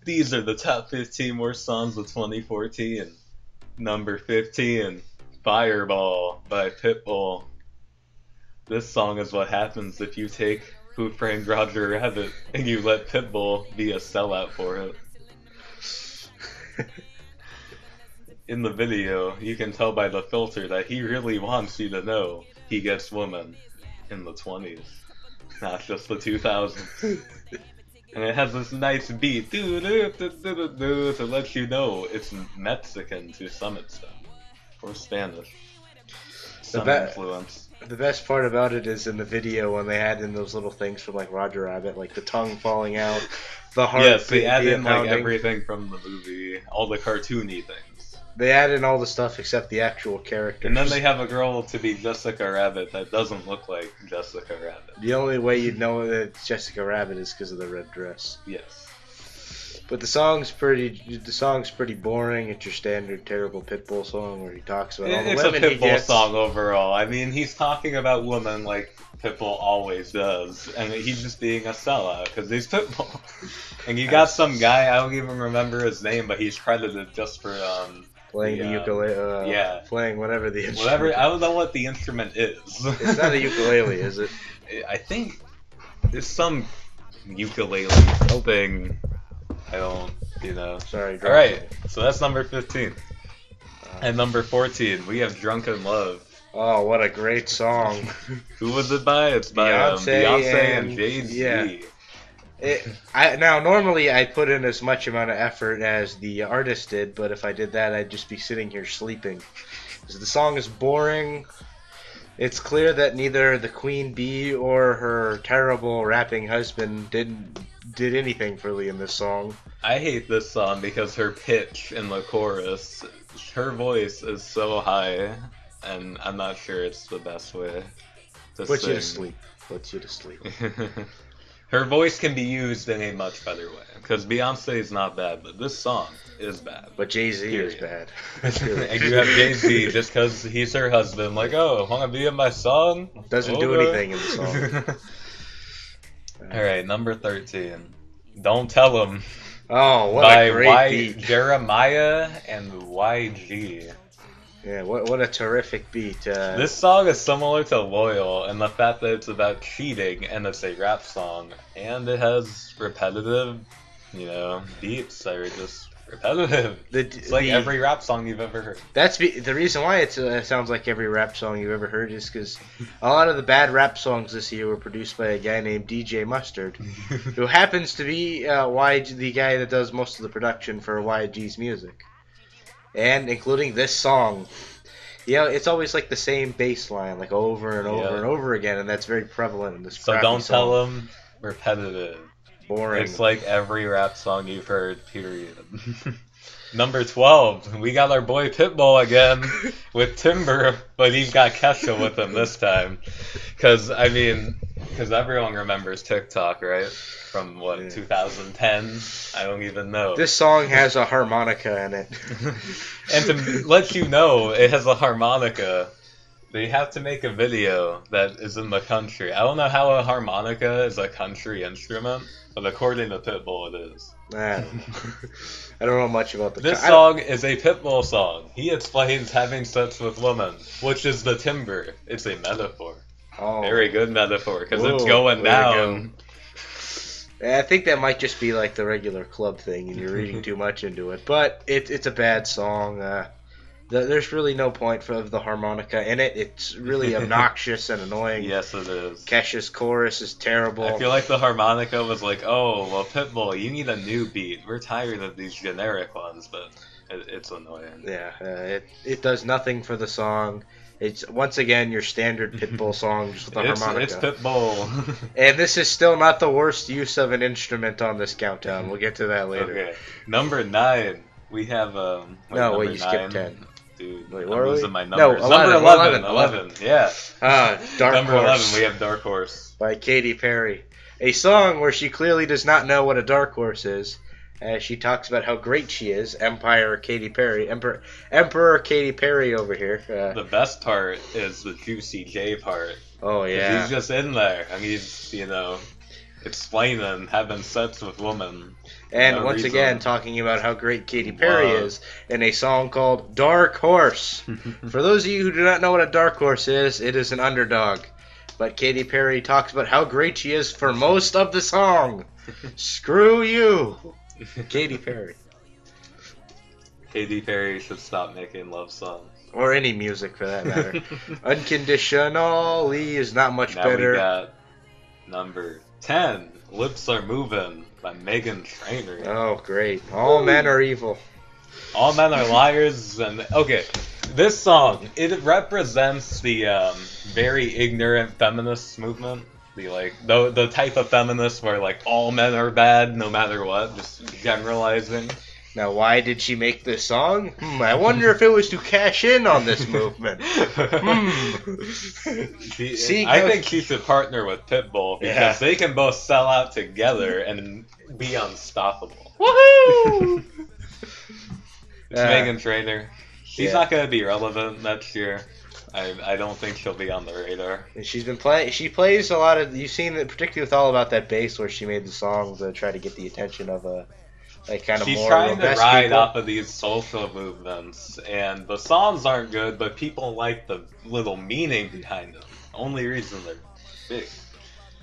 These are the top 15 worst songs of 2014. Number 15, Fireball by Pitbull. This song is what happens if you take Who Framed Roger Rabbit and you let Pitbull be a sellout for it. In the video, you can tell by the filter that he really wants you to know he gets women in the 20s, not just the 2000s. And it has this nice beat to let you know it's Mexican to some extent, or Spanish. Some influence. The best part about it is in the video when they add in those little things from like Roger Rabbit, like the tongue falling out, the heart. Yes, they add in like everything from the movie, all the cartoony things. They add in all the stuff except the actual characters. And then they have a girl to be Jessica Rabbit that doesn't look like Jessica Rabbit. The only way you'd know that it's Jessica Rabbit is because of the red dress. Yes. But the song's pretty boring. It's your standard terrible Pitbull song where he talks about all the women he gets. It's a Pitbull song overall. I mean, he's talking about women like Pitbull always does, and he's just being a sellout because he's Pitbull. And you got some guy, I don't even remember his name, but he's credited just for playing the ukulele. Yeah, playing whatever the instrument. Whatever, I don't know what the instrument is. It's not a ukulele, is it? I think it's some ukulele thing. I don't, Sorry. Alright, so that's number 15. And number 14, we have Drunken Love. Oh, what a great song. Who was it by? It's by Beyonce and Jay-Z. Yeah. Now, normally I put in as much amount of effort as the artist did, but if I did that, I'd just be sitting here sleeping. Because the song is boring. It's clear that neither the Queen Bee or her terrible rapping husband did anything really in this song. I hate this song because her pitch in the chorus, her voice is so high, and I'm not sure it's the best way to Puts sing. you to sleep. Puts you to sleep. Her voice can be used in a much better way, because Beyonce is not bad, but this song is bad. But Jay-Z is bad. And you have Jay-Z just because he's her husband, like, oh, want to be in my song? Doesn't do anything in the song. Alright, number 13. Don't Tell 'Em. Oh, what a great beat. Jeremiah and YG. Yeah, what a terrific beat. This song is similar to Loyal in the fact that it's about cheating and it's a rap song. And it has repetitive, beats that are just repetitive. It's like every rap song you've ever heard. That's the reason why it sounds like every rap song you've ever heard is because a lot of the bad rap songs this year were produced by a guy named DJ Mustard, who happens to be the guy that does most of the production for YG's music. And including this song. It's always like the same bass line, like over and over and over again, and that's very prevalent in this So Don't Tell 'Em, repetitive. Boring. It's like every rap song you've heard, period. Number 12, we got our boy Pitbull again with Timber, but he's got Kesha with him this time. Because everyone remembers TikTok, right? From, 2010? I don't even know. This song has a harmonica in it. And to let you know it has a harmonica, they have to make a video that is in the country. I don't know how a harmonica is a country instrument, but according to Pitbull it is. I don't know much about This song is a Pitbull song. He explains having sex with women, which is the timber. It's a metaphor. Oh. Very good metaphor, because it's going down. I think that might just be like the regular club thing, and you're reading too much into it. But it's a bad song. There's really no point for the harmonica in it. It's really obnoxious and annoying. Yes, it is. Kesha's chorus is terrible. I feel like the harmonica was like, oh, well, Pitbull, you need a new beat. We're tired of these generic ones, but it's annoying. Yeah, it does nothing for the song. It's, once again, your standard Pitbull song just with the harmonica. It's Pitbull. And this is still not the worst use of an instrument on this countdown. We'll get to that later. Okay. Number 9. We have, you skipped 10. Dude, wait, I'm losing my numbers. No, 11. Number 11, yeah. Dark Number Horse. 11, we have Dark Horse. By Katy Perry. A song where she clearly does not know what a dark horse is. As she talks about how great she is, Emperor Katy Perry over here. The best part is the Juicy J part. Oh yeah, he's just in there, and he's explaining having sex with women. And No once reason. again, talking about how great Katy Perry Wow. is in a song called Dark Horse. For those of you who do not know what a dark horse is, it is an underdog. But Katy Perry talks about how great she is for most of the song. Screw you, Katy Perry. Katy Perry should stop making love songs. Or any music for that matter. Unconditionally is not much Now better. we got number 10, Lips Are Moving by Megan Trainor. Oh, great. All men are evil. All men are liars. And okay, this song, it represents the very ignorant feminist movement. The type of feminist where like all men are bad no matter what, just generalizing. Now, why did she make this song? I wonder if it was to cash in on this movement. See, I think she should partner with Pitbull because Yeah. they can both sell out together and be unstoppable. Woohoo! It's Megan Trainor. She's Yeah. not going to be relevant next year. I don't think she'll be on the radar. She's been playing. She plays a lot of. You've seen it, particularly with All About That Bass, where she made the song to try to get the attention of kind of She's more trying to robust ride people. off of these social movements, and the songs aren't good, but people like the little meaning behind them. Only reason they're big.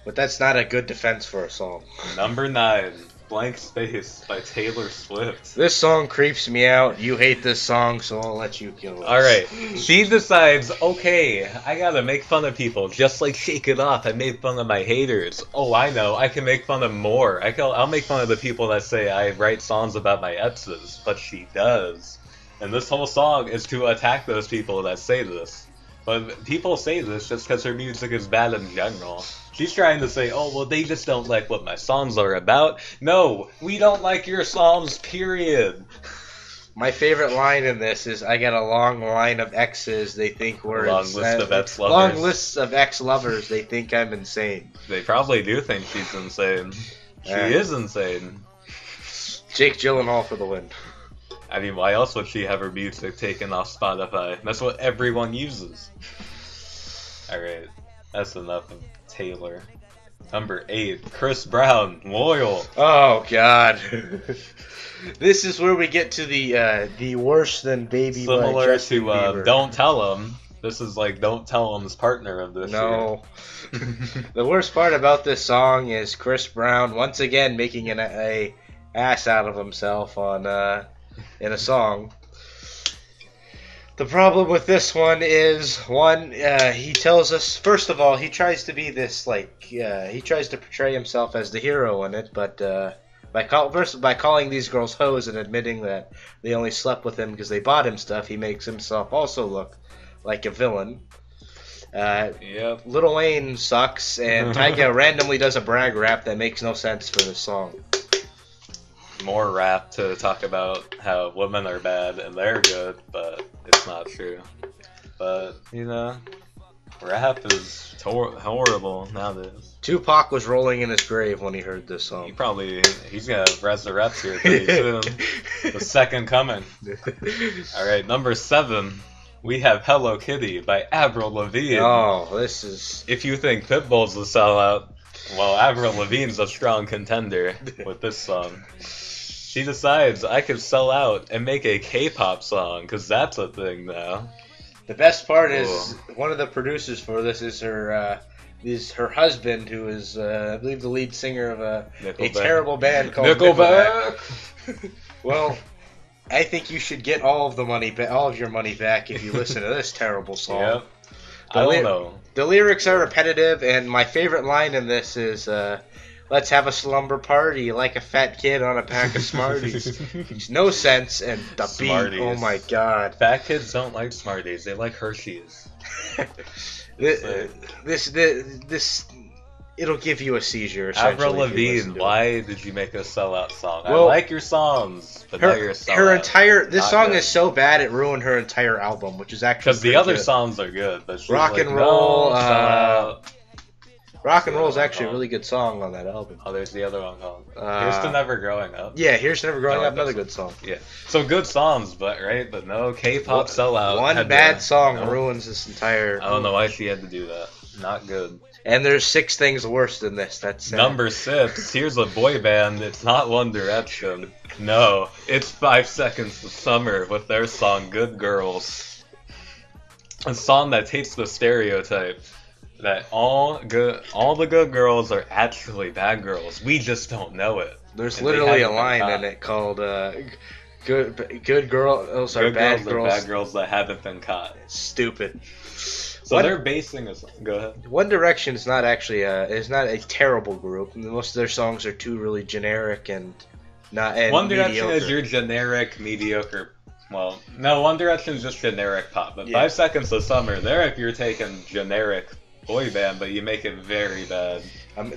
But that's not a good defense for a song. Number 9, Blank Space by Taylor Swift. This song creeps me out. You hate this song, so I'll let you kill it. Alright, she decides, okay, I gotta make fun of people, just like Shake It Off, I made fun of my haters. Oh, I know, I can make fun of more. I'll make fun of the people that say I write songs about my exes, but she does. And this whole song is to attack those people that say this. But people say this just because her music is bad in general. She's trying to say, oh, well, they just don't like what my songs are about. No, we don't like your songs, period. My favorite line in this is, I got a long line of exes they think we're Long ins- list of ex-lovers. Long lists of ex-lovers they think I'm insane. They probably do think she's insane. She Yeah. is insane. Jake Gyllenhaal for the win. I mean, why else would she have her music taken off Spotify? That's what everyone uses. Alright, that's enough of Taylor. Number 8, Chris Brown, Loyal. Oh God. This is where we get to the worse than Baby by Similar Justin to Bieber. Don't Tell Him. This is like Don't Tell Him's partner of this No. year. The worst part about this song is Chris Brown once again making a ass out of himself on in a song. The problem with this one is he tells us first of all he tries to be this he tries to portray himself as the hero in it, but by calling these girls hoes and admitting that they only slept with him because they bought him stuff, he makes himself also look like a villain. Yep. Lil Wayne sucks, and Tyga randomly does a brag rap that makes no sense for this song. More rap to talk about how women are bad and they're good, but it's not true. But, you know, rap is horrible nowadays. Tupac was rolling in his grave when he heard this song. He's gonna resurrect here pretty soon. The second coming. Alright, number 7, we have Hello Kitty by Avril Lavigne. Oh, this is... If you think Pitbull's the sellout, well, Avril Lavigne's a strong contender with this song. She decides I could sell out and make a K-pop song, because that's a thing now. The best part is one of the producers for this is her husband, who is I believe the lead singer of a terrible band called Nickelback. Well, I think you should get all of your money back if you listen to this terrible song. Yep. I don't know. The lyrics are repetitive, and my favorite line in this is, let's have a slumber party like a fat kid on a pack of Smarties. Makes no sense, and the Smarties. beat, oh my god. Fat kids don't like Smarties, they like Hershey's. This it'll give you a seizure. Avril essentially, if you listen Lavigne, to it. why did you make a sellout song? Well, I like your songs, but now you're a sellout. This Not song good. is so bad it ruined her entire album, which is actually Because the pretty other good. songs are good, but she's Rock like, and Roll, no, sellout. Rock and Roll is actually a really good song on that album. Oh, there's the other one called Here's to Never Growing Up. Yeah, Here's to Never Growing I like Up, another that good song. Yeah. So good songs, but no K-pop sellout. One had bad to- song no. ruins this entire. I don't know why she had to do that. Not good. And there's 6 things worse than this. That's sad. Number 6, here's a boy band. It's not One Direction. No, it's 5 Seconds of Summer with their song Good Girls. A song that takes the stereotype that all the good girls are actually bad girls. We just don't know it. There's And literally a they haven't been line caught. in it called good girls are Good bad girls are bad girls that haven't been caught. Stupid. So What- they're basing a song. Go ahead. One Direction is not actually is not a terrible group. Most of their songs are too really generic and not and One Direction mediocre. is your generic, mediocre. Well, no, One Direction is just generic pop. But Yeah. 5 Seconds of Summer, they're if you're taking generic boy band, but you make it very bad.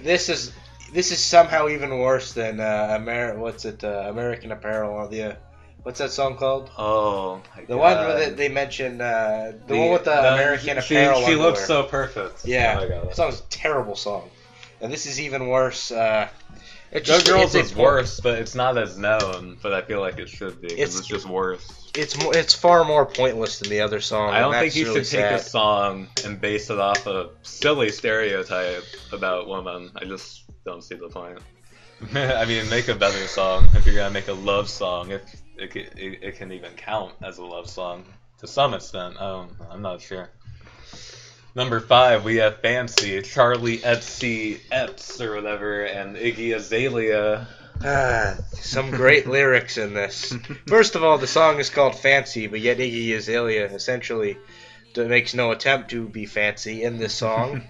This is somehow even worse than American Apparel. What's that song called? Oh, my The God. one where they mention the one with the American Apparel. She looks underwear. so perfect. Yeah, Oh my God. that song's a terrible song, and this is even worse. Good Girls is worse, but it's not as known. But I feel like it should be because It's- it's just worse. It's far more pointless than the other song. I don't and think that's you really should take a sad. song and base it off a silly stereotype about women. I just don't see the point. I mean, make a better song if you're gonna make a love song. If it can even count as a love song to some extent. I'm not sure. Number 5, we have Fancy, Charlie Etsy Epps or whatever, and Iggy Azalea. Some great lyrics in this. First of all, the song is called Fancy, but yet Iggy Azalea essentially makes no attempt to be fancy in this song.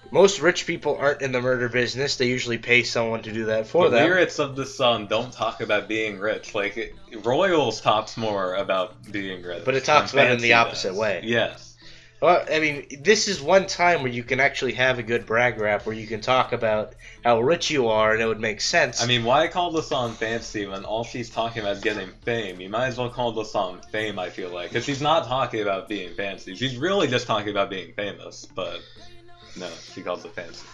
Most rich people aren't in the murder business. They usually pay someone to do that for The them. lyrics of this song don't talk about being rich. Like, Royals talks more about being rich. But it talks than about it in the Fancy opposite does. way. Yes. Well, I mean, this is one time where you can actually have a good brag rap where you can talk about how rich you are and it would make sense. I mean, why call the song Fancy when all she's talking about is getting fame? You might as well call the song Fame, I feel like. Because she's not talking about being fancy. She's really just talking about being famous, but no, she calls it fancy.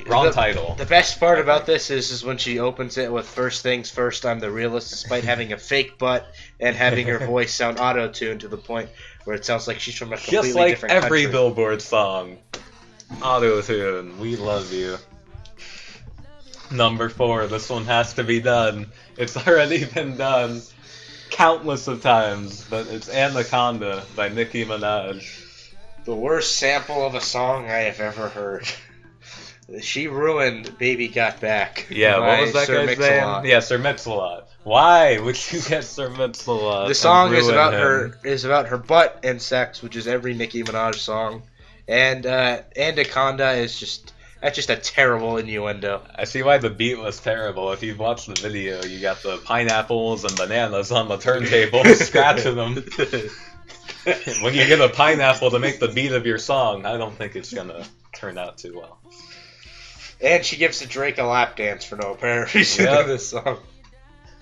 Wrong title. The best part about this is when she opens it with first things first, I'm the realist, despite having a fake butt and having her voice sound auto-tuned to the point where it sounds like she's from a completely Just like different every country. Billboard song. Auto-tune. We love you. Number 4. This one has to be done. It's already been done countless of times, but it's Anaconda by Nicki Minaj. The worst sample of a song I have ever heard. She ruined Baby Got Back. Yeah, by what was that Sir guy's Mix-a-Lot. name? Yeah, Sir Mix-a-Lot. Why would you get Sir Mix-a-Lot? The song is ruin about her butt and sex, which is every Nicki Minaj song, and Anaconda is just a terrible innuendo. I see why the beat was terrible. If you've watched the video, you got the pineapples and bananas on the turntable, scratching them. When you get a pineapple to make the beat of your song, I don't think it's gonna turn out too well. And she gives Drake a lap dance for no apparent reason Yep. in this song.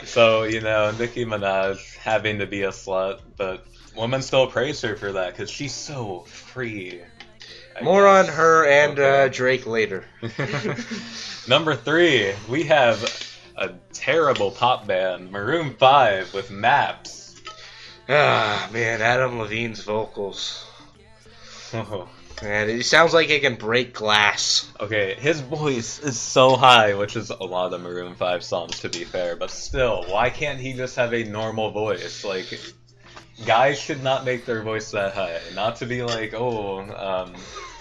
So, Nicki Minaj having to be a slut, but women still praise her for that because she's so free. I More guess. on her and Okay. Drake later. Number 3, we have a terrible pop band, Maroon 5 with Maps. Ah, man, Adam Levine's vocals. Oh. Man, it sounds like it can break glass. Okay, his voice is so high, which is a lot of Maroon 5 songs to be fair, but still, why can't he just have a normal voice? Like, guys should not make their voice that high. Not to be like,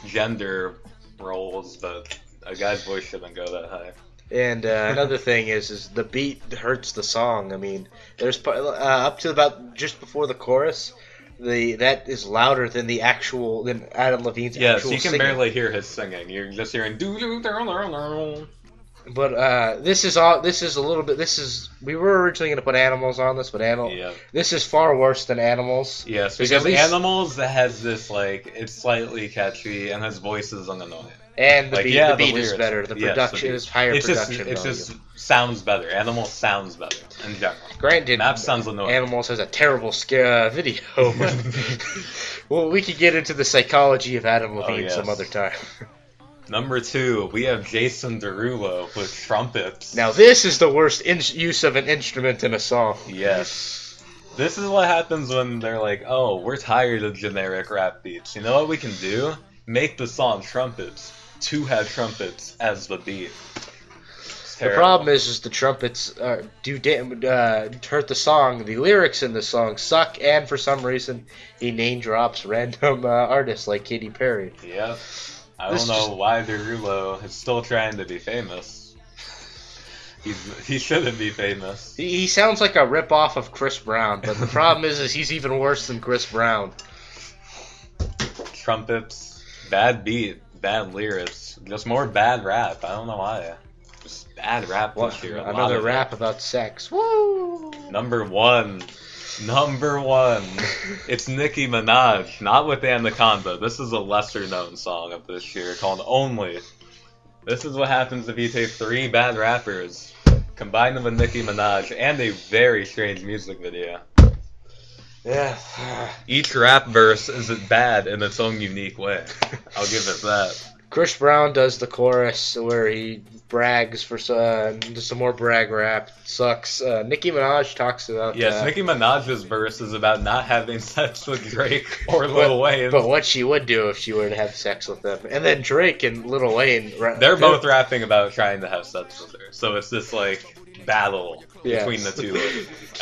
gender roles, but a guy's voice shouldn't go that high. And another thing is the beat hurts the song. I mean, there's up to about just before the chorus, that is louder than than Adam Levine's Yes, actual you can singing. barely hear his singing. You're just hearing doo-doo-doo-doo-doo. But this is a little bit. We were originally going to put Animals on this, but Yeah. this is far worse than Animals. Yes, Because because at least- Animals that has this it's slightly catchy and his voice is annoying. And the Like, beat, yeah, the beat the is lyrics- better. The yes, the production beat. is higher It's production just value. sounds better. Animals sounds better in general. Granted, Maps sounds annoying. Animals has a terrible video. But well, we could get into the psychology of Adam Levine yes. some other time. Number 2, we have Jason Derulo with trumpets. Now this is the worst use of an instrument in a song. Yes. This is what happens when they're like, oh, we're tired of generic rap beats. You know what we can do? Make the song trumpets. to have trumpets as the beat. The problem is the trumpets hurt the song. The lyrics in the song suck, and for some reason, he name drops random artists like Katy Perry. Yep. I don't know why Derulo is still trying to be famous. He shouldn't be famous. He sounds like a ripoff of Chris Brown, but the problem is he's even worse than Chris Brown. Trumpets, bad beat, bad lyrics, just more bad rap. I don't know why. Just bad rap this year. Another rap about sex. Woo! Number one. It's Nicki Minaj, not with Anaconda. This is a lesser known song of this year called Only. This is what happens if you take 3 bad rappers, combine them with Nicki Minaj, and a very strange music video. Yeah. Each rap verse is bad in its own unique way. I'll give it that. Chris Brown does the chorus where he brags for some more brag rap. Sucks. Nicki Minaj talks about Nicki Minaj's verse is about not having sex with Drake or Lil Wayne. But what she would do if she were to have sex with them. And then Drake and Lil Wayne... They're both rapping about trying to have sex with her. So it's this, like, battle between the two,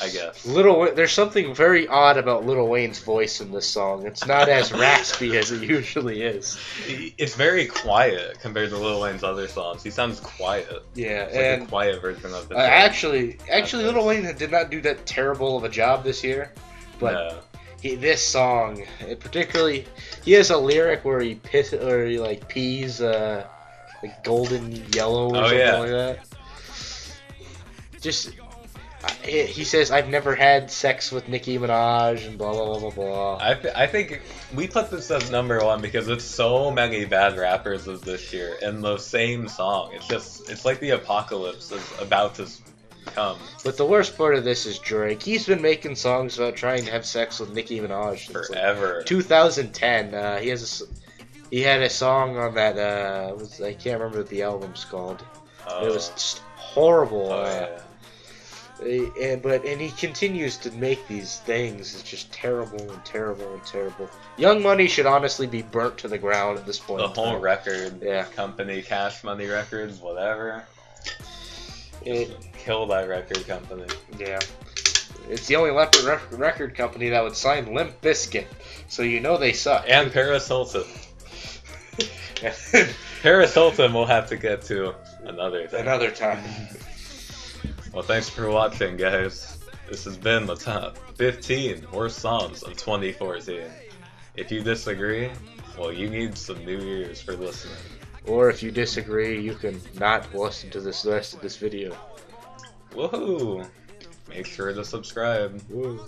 I guess. There's something very odd about Lil Wayne's voice in this song. It's not as raspy as it usually is. It's very quiet compared to Lil Wayne's other songs. He sounds quiet. Yeah, it's like a quiet version of it. Actually, Lil Wayne did not do that terrible of a job this year. But this song, particularly, he has a lyric where he pees like golden yellow or something like that. He says, I've never had sex with Nicki Minaj and blah, blah, blah, blah, blah. I think we put this as number one because it's so many bad rappers of this year in the same song. It's like the apocalypse is about to come. But the worst part of this is Drake. He's been making songs about trying to have sex with Nicki Minaj since forever. Like 2010. He had a song on that, I can't remember what the album's called. It was just horrible. And he continues to make these things. It's just terrible and terrible and terrible. Young Money should honestly be burnt to the ground at this point. The whole record company, Cash Money Records, whatever. Kill that record company. Yeah. It's the only record company that would sign Limp Bizkit, so you know they suck. And Paris Hilton. Paris Hilton we'll have to get to another time. Well, thanks for watching, guys. This has been the top 15 worst songs of 2014. If you disagree, well, you need some new ears for listening. Or if you disagree, you can not listen to the rest of this video. Woohoo! Make sure to subscribe. Woo.